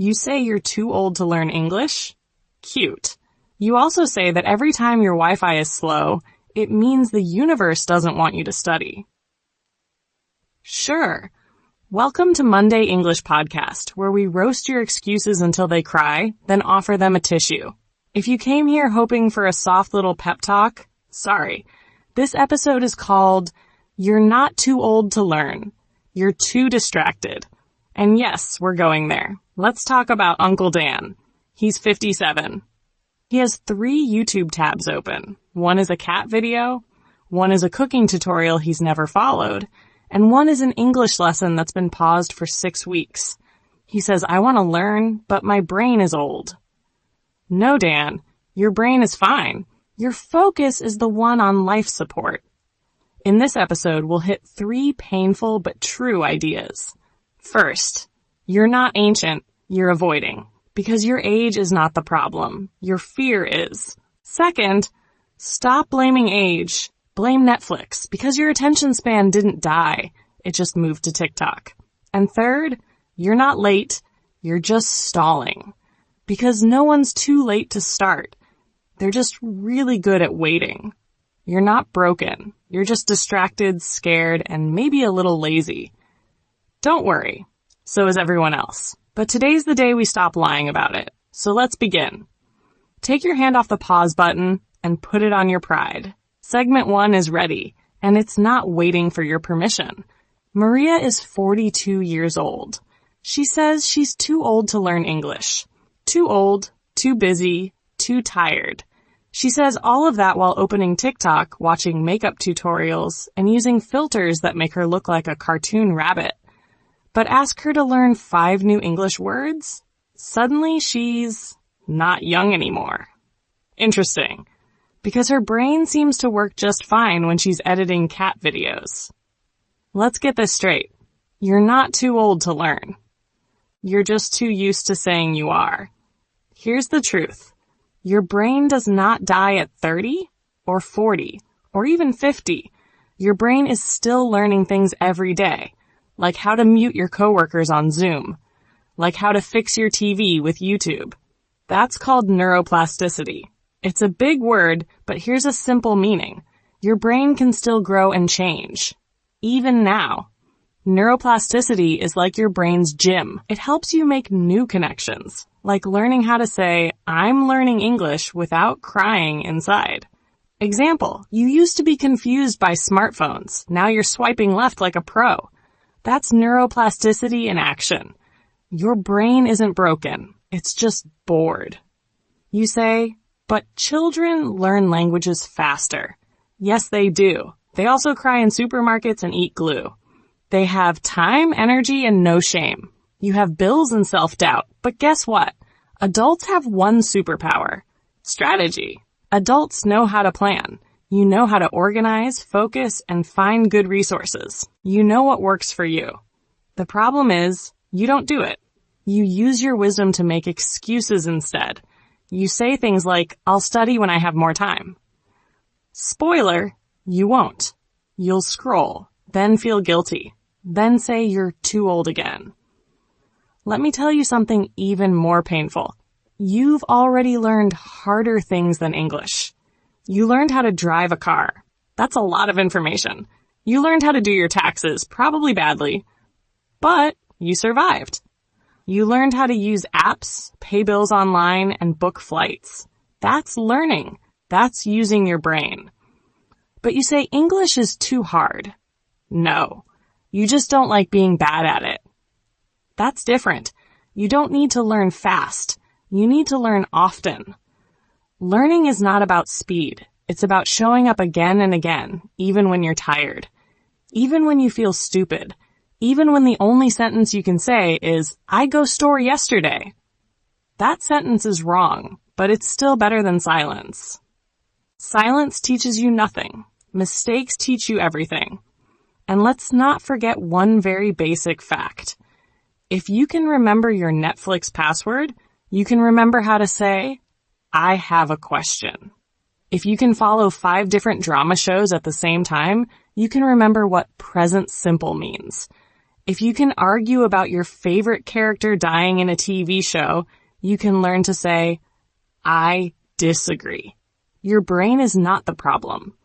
You say you're too old to learn English? Cute. You also say that every time your Wi-Fi is slow, it means the universe doesn't want you to study. Sure. Welcome to Monday English Podcast, where we roast your excuses until they cry, then offer them a tissue. If you came here hoping for a soft little pep talk, sorry. This episode is called, You're Not Too Old to Learn. You're Too Distracted. And yes, we're going there. Let's talk about Uncle Dan. He's 57. He has 3 YouTube tabs open. One is a cat video, one is a cooking tutorial he's never followed, and one is an English lesson that's been paused for 6 weeks. He says, I want to learn, but my brain is old. No, Dan, your brain is fine. Your focus is the one on life support. In this episode, we'll hit 3 painful but true ideas. First, you're not ancient, you're avoiding. Because your age is not the problem. Your fear is. Second, stop blaming age. Blame Netflix. Because your attention span didn't die. It just moved to TikTok. And third, you're not late. You're just stalling. Because no one's too late to start. They're just really good at waiting. You're not broken. You're just distracted, scared, and maybe a little lazy. Don't worry. So is everyone else. But today's the day we stop lying about it. So let's begin. Take your hand off the pause button and put it on your pride. Segment 1 is ready, and it's not waiting for your permission. Maria is 42 years old. She says she's too old to learn English. Too old, too busy, too tired. She says all of that while opening TikTok, watching makeup tutorials, and using filters that make her look like a cartoon rabbit. But ask her to learn 5 new English words? Suddenly she's not young anymore. Interesting. Because her brain seems to work just fine when she's editing cat videos. Let's get this straight. You're not too old to learn. You're just too used to saying you are. Here's the truth. Your brain does not die at 30 or 40 or even 50. Your brain is still learning things every day. Like how to mute your coworkers on Zoom. Like how to fix your TV with YouTube. That's called neuroplasticity. It's a big word, but here's a simple meaning. Your brain can still grow and change. Even now. Neuroplasticity is like your brain's gym. It helps you make new connections. Like learning how to say, I'm learning English without crying inside. Example, you used to be confused by smartphones. Now you're swiping left like a pro. That's neuroplasticity in action. Your brain isn't broken. It's just bored. You say, but children learn languages faster. Yes, they do. They also cry in supermarkets and eat glue. They have time, energy, and no shame. You have bills and self-doubt. But guess what? Adults have one superpower. Strategy. Adults know how to plan. You know how to organize, focus, and find good resources. You know what works for you. The problem is, you don't do it. You use your wisdom to make excuses instead. You say things like, I'll study when I have more time. Spoiler, you won't. You'll scroll, then feel guilty, then say you're too old again. Let me tell you something even more painful. You've already learned harder things than English. You learned how to drive a car. That's a lot of information. You learned how to do your taxes, probably badly, but you survived. You learned how to use apps, pay bills online, and book flights. That's learning. That's using your brain. But you say English is too hard. No. You just don't like being bad at it. That's different. You don't need to learn fast. You need to learn often. Learning is not about speed. It's about showing up again and again, even when you're tired. Even when you feel stupid. Even when the only sentence you can say is, I go store yesterday. That sentence is wrong, but it's still better than silence. Silence teaches you nothing. Mistakes teach you everything. And let's not forget one very basic fact. If you can remember your Netflix password, you can remember how to say, I have a question. If you can follow 5 different drama shows at the same time, you can remember what present simple means. If you can argue about your favorite character dying in a TV show, you can learn to say, I disagree. Your brain is not the problem.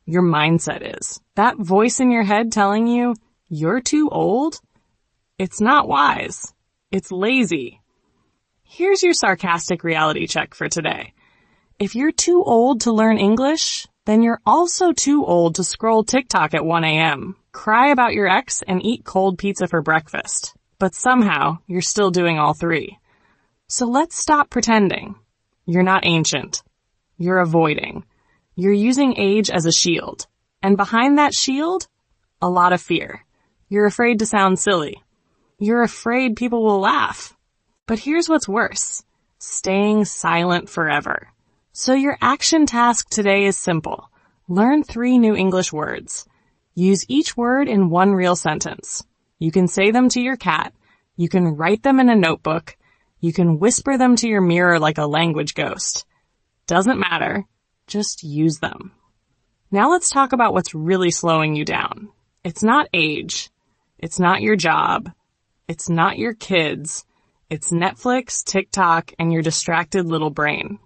Your mindset is. That voice in your head telling you, you're too old? It's not wise. It's lazy. Here's your sarcastic reality check for today. If you're too old to learn English, then you're also too old to scroll TikTok at 1 a.m., cry about your ex, and eat cold pizza for breakfast. But somehow, you're still doing all three. So let's stop pretending. You're not ancient. You're avoiding. You're using age as a shield. And behind that shield, a lot of fear. You're afraid to sound silly. You're afraid people will laugh. But here's what's worse. Staying silent forever. So your action task today is simple. Learn 3 new English words. Use each word in 1 real sentence. You can say them to your cat. You can write them in a notebook. You can whisper them to your mirror like a language ghost. Doesn't matter. Just use them. Now let's talk about what's really slowing you down. It's not age. It's not your job. It's not your kids. It's Netflix, TikTok, and your distracted little brain.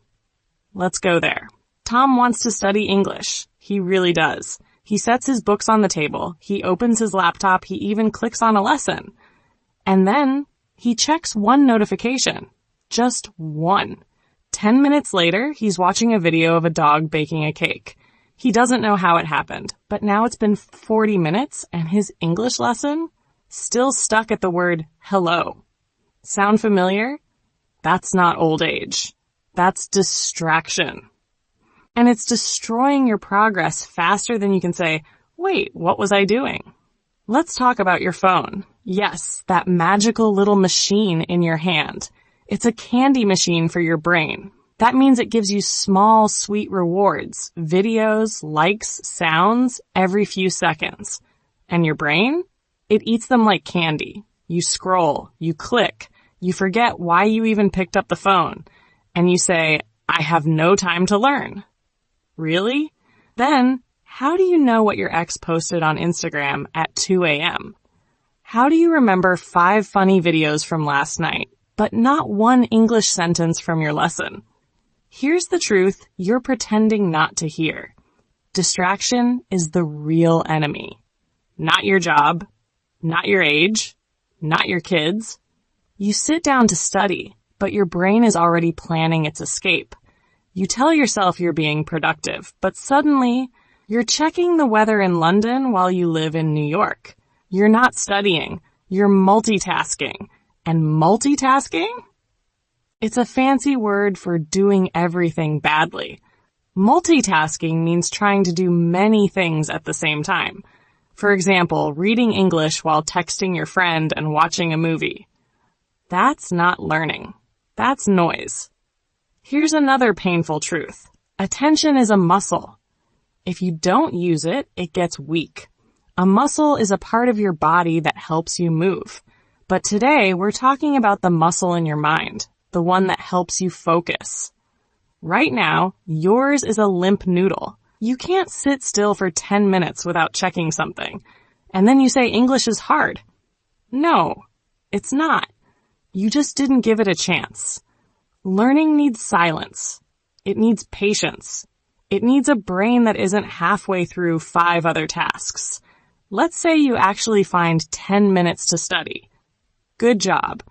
Let's go there. Tom wants to study English. He really does. He sets his books on the table. He opens his laptop. He even clicks on a lesson. And then he checks 1 notification. Just 1. 10 minutes later, he's watching a video of a dog baking a cake. He doesn't know how it happened, but now it's been 40 minutes and his English lesson still stuck at the word hello. Sound familiar? That's not old age. That's distraction. And it's destroying your progress faster than you can say, wait, what was I doing? Let's talk about your phone. Yes, that magical little machine in your hand. It's a candy machine for your brain. That means it gives you small, sweet rewards, videos, likes, sounds every few seconds. And your brain? It eats them like candy. You scroll, you click, you forget why you even picked up the phone, and you say, I have no time to learn. Really? Then, how do you know what your ex posted on Instagram at 2 a.m.? How do you remember 5 funny videos from last night, but not 1 English sentence from your lesson? Here's the truth you're pretending not to hear. Distraction is the real enemy. Not your job, not your age, not your kids. You sit down to study, but your brain is already planning its escape. You tell yourself you're being productive, but suddenly you're checking the weather in London while you live in New York. You're not studying, you're multitasking. And multitasking? It's a fancy word for doing everything badly. Multitasking means trying to do many things at the same time. For example, reading English while texting your friend and watching a movie. That's not learning. That's noise. Here's another painful truth. Attention is a muscle. If you don't use it, it gets weak. A muscle is a part of your body that helps you move. But today, we're talking about the muscle in your mind, the one that helps you focus. Right now, yours is a limp noodle. You can't sit still for 10 minutes without checking something. And then you say English is hard. No, it's not. You just didn't give it a chance. Learning needs silence. It needs patience. It needs a brain that isn't halfway through 5 other tasks. Let's say you actually find 10 minutes to study. Good job.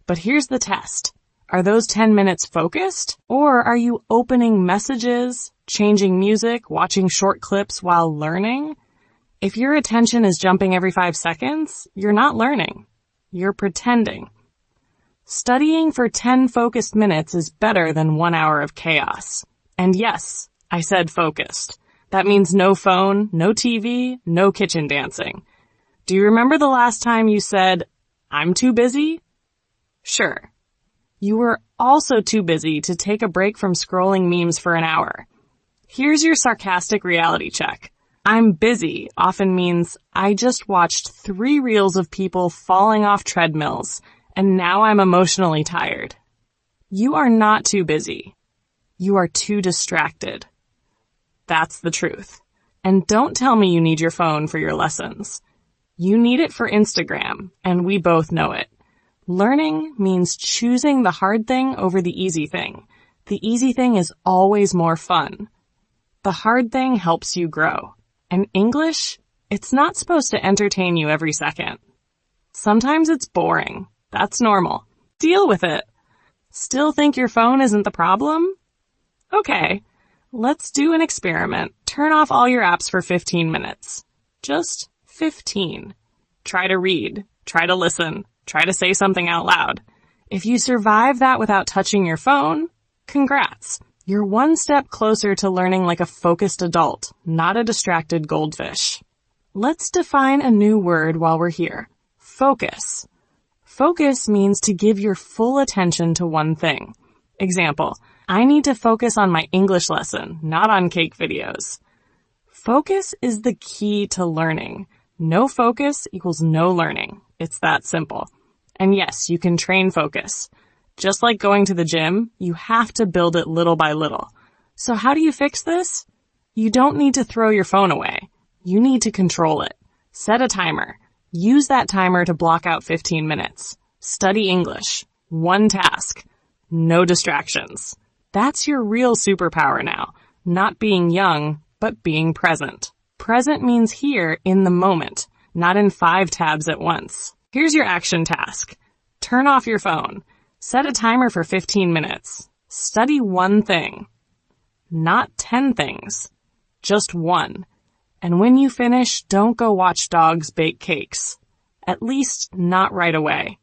But here's the test. Are those 10 minutes focused? Or are you opening messages, changing music, watching short clips while learning? If your attention is jumping every 5 seconds, you're not learning. You're pretending. Studying for 10 focused minutes is better than 1 hour of chaos. And yes, I said focused. That means no phone, no TV, no kitchen dancing. Do you remember the last time you said, I'm too busy? Sure. You were also too busy to take a break from scrolling memes for an hour. Here's your sarcastic reality check. I'm busy often means I just watched 3 reels of people falling off treadmills, and now I'm emotionally tired. You are not too busy. You are too distracted. That's the truth. And don't tell me you need your phone for your lessons. You need it for Instagram, and we both know it. Learning means choosing the hard thing over the easy thing. The easy thing is always more fun. The hard thing helps you grow. And English, it's not supposed to entertain you every second. Sometimes it's boring. That's normal. Deal with it. Still think your phone isn't the problem? Okay, let's do an experiment. Turn off all your apps for 15 minutes. Just 15. Try to read. Try to listen. Try to say something out loud. If you survive that without touching your phone, congrats. You're one step closer to learning like a focused adult, not a distracted goldfish. Let's define a new word while we're here. Focus. Focus means to give your full attention to one thing. Example, I need to focus on my English lesson, not on cake videos. Focus is the key to learning. No focus equals no learning. It's that simple. And yes, you can train focus. Just like going to the gym, you have to build it little by little. So how do you fix this? You don't need to throw your phone away. You need to control it. Set a timer. Use that timer to block out 15 minutes. Study English. One task. No distractions. That's your real superpower now. Not being young, but being present. Present means here in the moment, not in 5 tabs at once. Here's your action task. Turn off your phone. Set a timer for 15 minutes. Study one thing. Not 10 things. Just one. And when you finish, don't go watch dogs bake cakes. At least not right away.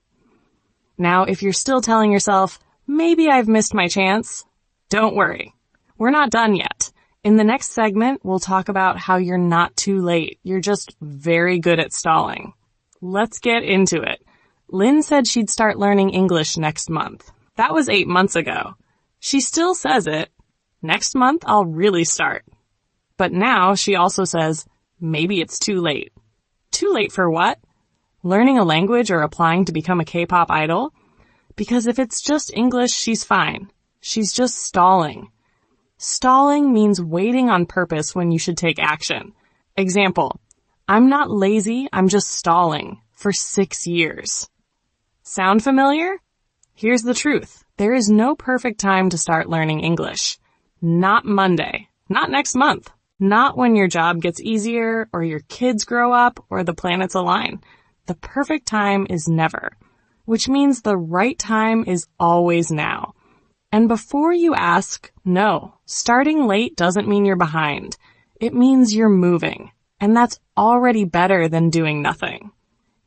Now, if you're still telling yourself, maybe I've missed my chance, don't worry. We're not done yet. In the next segment, we'll talk about how you're not too late. You're just very good at stalling. Let's get into it. Lynn said she'd start learning English next month. That was 8 months ago. She still says it. Next month, I'll really start. But now she also says, maybe it's too late. Too late for what? Learning a language or applying to become a K-pop idol? Because if it's just English, she's fine. She's just stalling. Stalling means waiting on purpose when you should take action. Example, I'm not lazy, I'm just stalling for 6 years. Sound familiar? Here's the truth. There is no perfect time to start learning English. Not Monday. Not next month. Not when your job gets easier or your kids grow up or the planets align. The perfect time is never, which means the right time is always now. And before you ask, no, starting late doesn't mean you're behind. It means you're moving, and that's already better than doing nothing.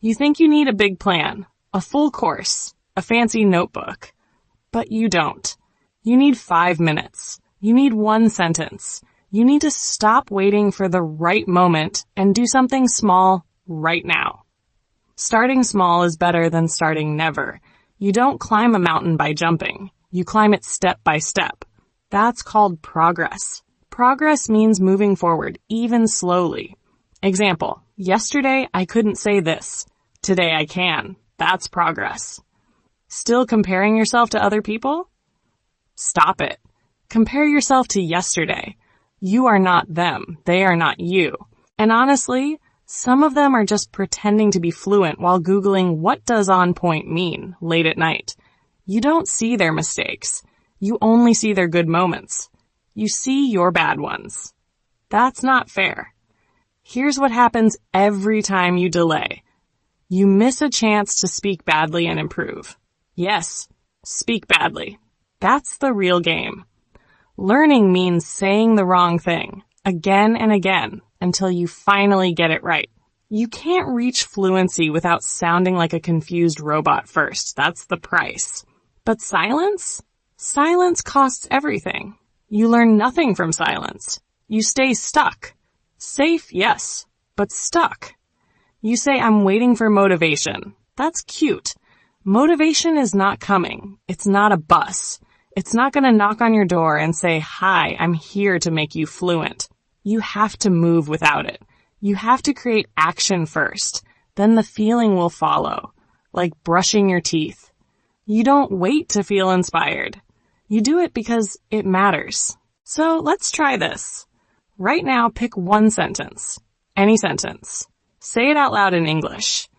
You think you need a big plan, a full course, a fancy notebook, but you don't. You need 5 minutes. You need 1 sentence. You need to stop waiting for the right moment and do something small right now. Starting small is better than starting never. You don't climb a mountain by jumping. You climb it step by step. That's called progress. Progress means moving forward, even slowly. Example, yesterday I couldn't say this. Today I can. That's progress. Still comparing yourself to other people? Stop it. Compare yourself to yesterday. You are not them. They are not you. And honestly, some of them are just pretending to be fluent while Googling what does on point mean late at night. You don't see their mistakes. You only see their good moments. You see your bad ones. That's not fair. Here's what happens every time you delay. You miss a chance to speak badly and improve. Yes, speak badly. That's the real game. Learning means saying the wrong thing again and again until you finally get it right. You can't reach fluency without sounding like a confused robot first. That's the price. But silence? Silence costs everything. You learn nothing from silence. You stay stuck. Safe, yes, but stuck. You say, I'm waiting for motivation. That's cute. Motivation is not coming. It's not a bus. It's not going to knock on your door and say, hi, I'm here to make you fluent. You have to move without it. You have to create action first. Then the feeling will follow, like brushing your teeth. You don't wait to feel inspired. You do it because it matters. So let's try this. Right now, pick one sentence. Any sentence. Say it out loud in English.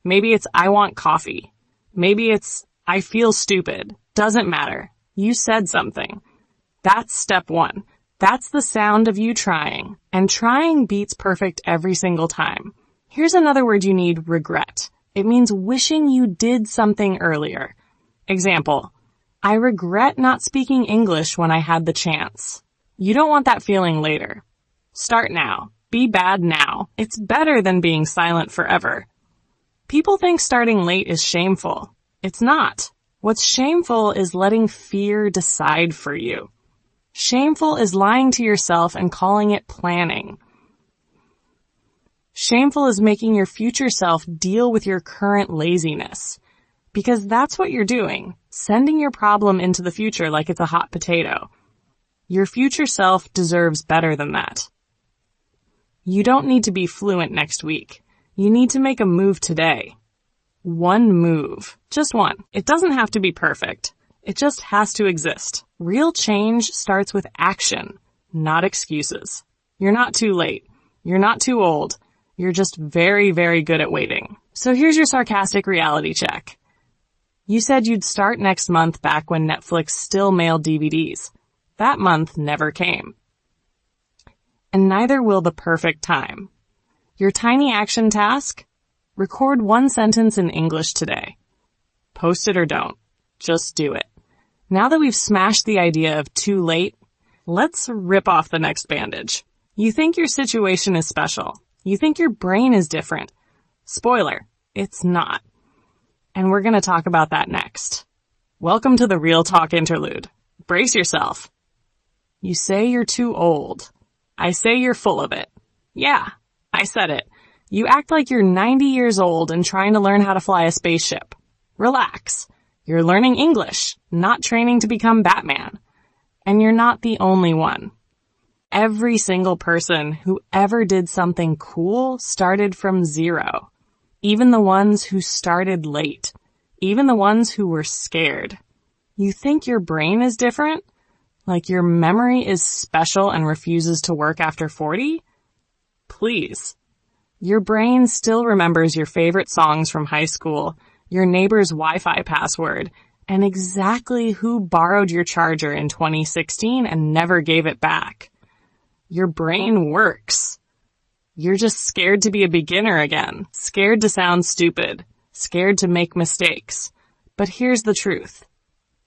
Maybe it's I want coffee. Maybe it's I feel stupid. Doesn't matter. You said something. That's step 1. That's the sound of you trying. And trying beats perfect every single time. Here's another word you need, regret. It means wishing you did something earlier. Example, I regret not speaking English when I had the chance. You don't want that feeling later. Start now. Be bad now. It's better than being silent forever. People think starting late is shameful. It's not. What's shameful is letting fear decide for you. Shameful is lying to yourself and calling it planning. Shameful is making your future self deal with your current laziness. Because that's what you're doing, sending your problem into the future like it's a hot potato. Your future self deserves better than that. You don't need to be fluent next week. You need to make a move today. One move. Just one. It doesn't have to be perfect. It just has to exist. Real change starts with action, not excuses. You're not too late. You're not too old. You're just very, very good at waiting. So here's your sarcastic reality check. You said you'd start next month back when Netflix still mailed DVDs. That month never came. And neither will the perfect time. Your tiny action task? Record 1 sentence in English today. Post it or don't. Just do it. Now that we've smashed the idea of too late, let's rip off the next bandage. You think your situation is special. You think your brain is different. Spoiler, it's not. And we're going to talk about that next. Welcome to the Real Talk interlude. Brace yourself. You say you're too old. I say you're full of it. Yeah, I said it. You act like you're 90 years old and trying to learn how to fly a spaceship. Relax. You're learning English, not training to become Batman. And you're not the only one. Every single person who ever did something cool started from zero. Even the ones who started late. Even the ones who were scared. You think your brain is different? Like your memory is special and refuses to work after 40? Please. Your brain still remembers your favorite songs from high school, your neighbor's Wi-Fi password, and exactly who borrowed your charger in 2016 and never gave it back. Your brain works. You're just scared to be a beginner again, scared to sound stupid, scared to make mistakes. But here's the truth.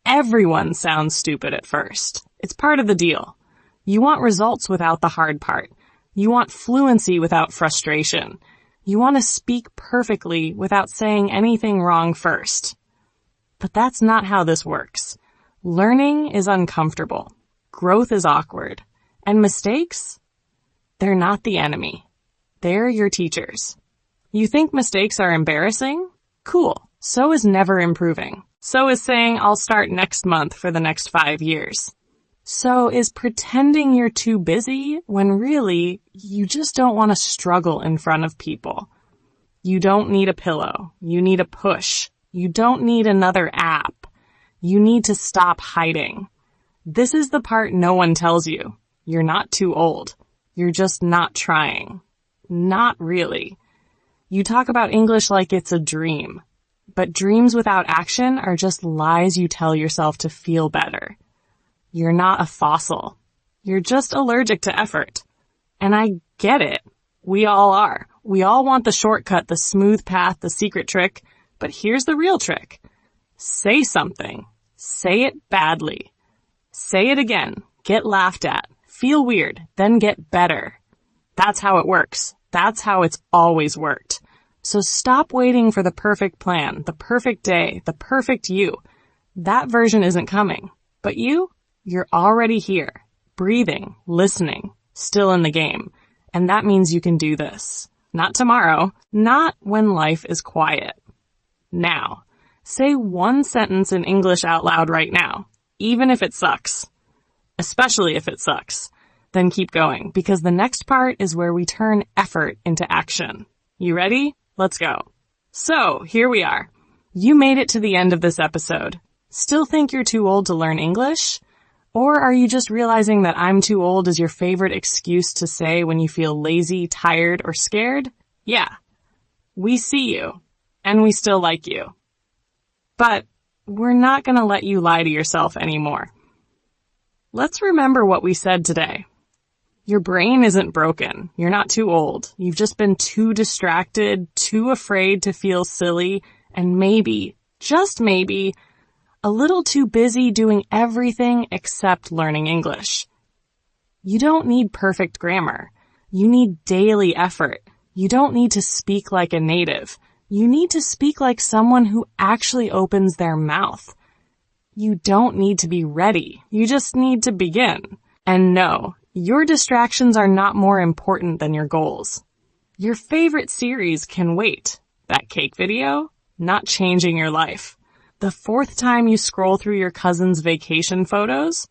Everyone sounds stupid at first. It's part of the deal. You want results without the hard part. You want fluency without frustration. You want to speak perfectly without saying anything wrong first. But that's not how this works. Learning is uncomfortable. Growth is awkward. And mistakes? They're not the enemy. They're your teachers. You think mistakes are embarrassing? Cool. So is never improving. So is saying I'll start next month for the next 5 years. So is pretending you're too busy when really you just don't want to struggle in front of people. You don't need a pillow. You need a push. You don't need another app. You need to stop hiding. This is the part no one tells you. You're not too old. You're just not trying. Not really. You talk about English like it's a dream. But dreams without action are just lies you tell yourself to feel better. You're not a fossil. You're just allergic to effort. And I get it. We all are. We all want the shortcut, the smooth path, the secret trick. But here's the real trick. Say something. Say it badly. Say it again. Get laughed at. Feel weird. Then get better. That's how it works. That's how it's always worked. So stop waiting for the perfect plan, the perfect day, the perfect you. That version isn't coming. But you're already here, breathing, listening, still in the game. And that means you can do this. Not tomorrow, not when life is quiet. Now, say 1 sentence in English out loud right now, even if it sucks. Especially if it sucks. Then keep going, because the next part is where we turn effort into action. You ready? Let's go. So, here we are. You made it to the end of this episode. Still think you're too old to learn English? Or are you just realizing that I'm too old is your favorite excuse to say when you feel lazy, tired, or scared? Yeah, We see you, and we still like you. But we're not going to let you lie to yourself anymore. Let's remember what we said today. Your brain isn't broken. You're not too old. You've just been too distracted, too afraid to feel silly, and maybe, just maybe, a little too busy doing everything except learning English. You don't need perfect grammar. You need daily effort. You don't need to speak like a native. You need to speak like someone who actually opens their mouth. You don't need to be ready. You just need to begin. And no, your distractions are not more important than your goals. Your favorite series can wait. That cake video, not changing your life. The fourth time you scroll through your cousin's vacation photos,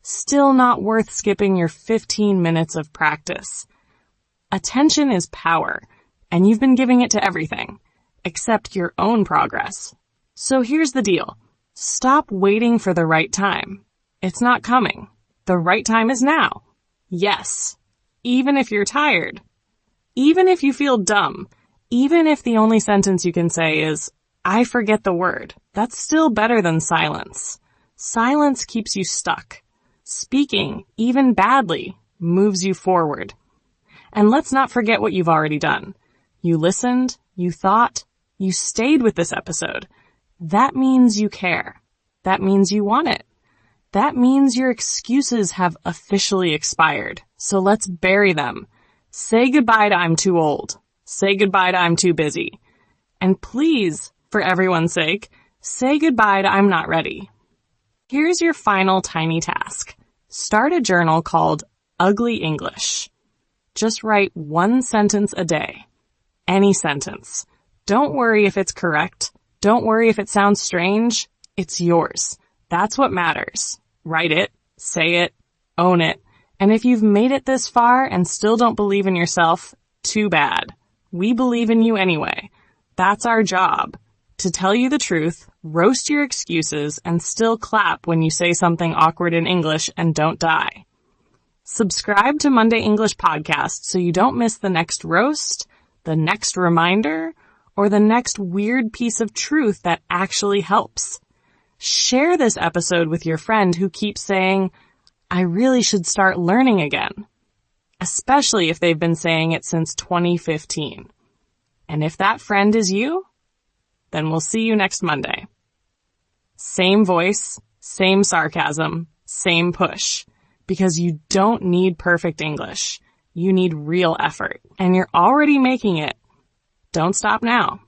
still not worth skipping your 15 minutes of practice. Attention is power, and you've been giving it to everything, except your own progress. So here's the deal. Stop waiting for the right time. It's not coming. The right time is now. Yes. Even if you're tired. Even if you feel dumb. Even if the only sentence you can say is, I forget the word. That's still better than silence. Silence keeps you stuck. Speaking, even badly, moves you forward. And let's not forget what you've already done. You listened, you thought, you stayed with this episode. That means you care. That means you want it. That means your excuses have officially expired. So let's bury them. Say goodbye to I'm too old. Say goodbye to I'm too busy. And please, for everyone's sake, say goodbye to I'm not ready. Here's your final tiny task. Start a journal called Ugly English. Just write one sentence a day. Any sentence. Don't worry if it's correct. Don't worry if it sounds strange. It's yours. That's what matters. Write it, say it, own it. And if you've made it this far and still don't believe in yourself, too bad. We believe in you anyway. That's our job. To tell you the truth, roast your excuses, and still clap when you say something awkward in English and don't die. Subscribe to Monday English Podcast so you don't miss the next roast, the next reminder, or the next weird piece of truth that actually helps. Share this episode with your friend who keeps saying, I really should start learning again, especially if they've been saying it since 2015. And if that friend is you, then we'll see you next Monday. Same voice, same sarcasm, same push. Because you don't need perfect English. You need real effort. And you're already making it. Don't stop now.